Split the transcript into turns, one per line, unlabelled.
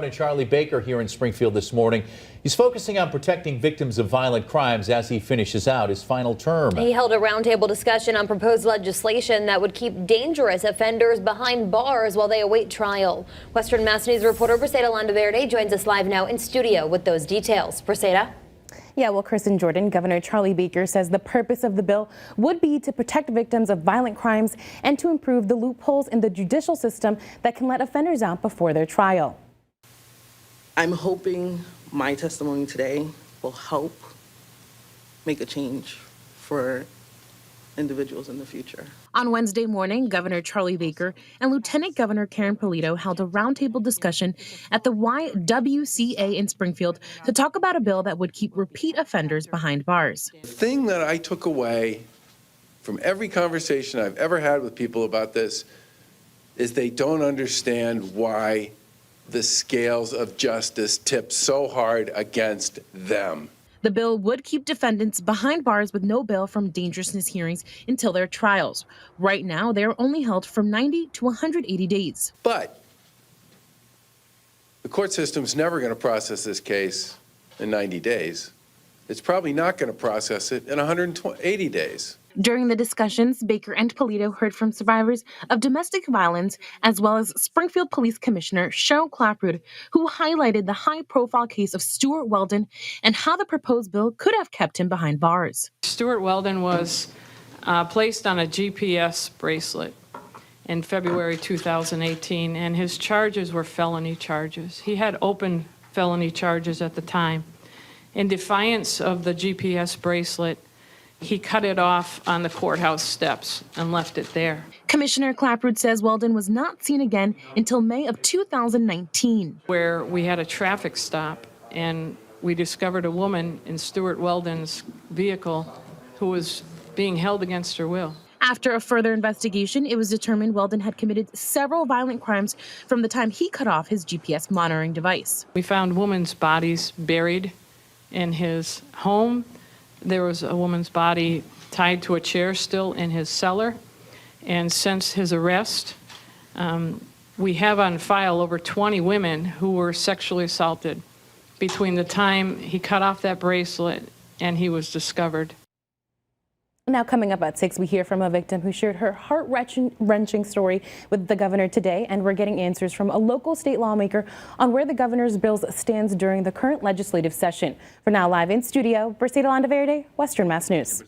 Charlie Baker here in Springfield this morning. He's focusing on protecting victims of violent crimes as he finishes out his final term.
He held a roundtable discussion on proposed legislation that would keep dangerous offenders behind bars while they await trial. Western Mass News reporter Preseda Landaverde joins us live now in studio with those details. Preseda?
Yeah, well, Chris and Jordan, Governor Charlie Baker says the purpose of the bill would be to protect victims of violent crimes and to improve the loopholes in the judicial system that can let offenders out before their trial.
I'm hoping my testimony today will help make a change for individuals in the future.
On Wednesday morning, Governor Charlie Baker and Lieutenant Governor Karen Polito held a roundtable discussion at the YWCA in Springfield to talk about a bill that would keep repeat offenders behind bars.
The thing that I took away from every conversation I've ever had with people about this is they don't understand why the scales of justice tip so hard against them.
The bill would keep defendants behind bars with no bail from dangerousness hearings until their trials. Right now, they are only held from 90 to 180 days.
But the court system's never going to process this case in 90 days. It's probably not going to process it in 180 days.
During the discussions, Baker and Polito heard from survivors of domestic violence, as well as Springfield Police Commissioner Cheryl Clapprood, who highlighted the high-profile case of Stuart Weldon and how the proposed bill could have kept him behind bars.
Stuart Weldon was placed on a GPS bracelet in February 2018, and his charges were felony charges. He had open felony charges at the time. In defiance of the GPS bracelet, he cut it off on the courthouse steps and left it there.
Commissioner Clapprood says Weldon was not seen again until May of 2019.
Where we had a traffic stop and we discovered a woman in Stuart Weldon's vehicle who was being held against her will.
After a further investigation, it was determined Weldon had committed several violent crimes from the time he cut off his GPS monitoring device.
We found women's bodies buried in his home. There was a woman's body tied to a chair still in his cellar. And since his arrest, we have on file over 20 women who were sexually assaulted between the time he cut off that bracelet and he was discovered.
Now coming up at 6, we hear from a victim who shared her heart-wrenching story with the governor today, and we're getting answers from a local state lawmaker on where the governor's bills stands during the current legislative session. For now, live in studio, Preseda Landaverde, Western Mass News.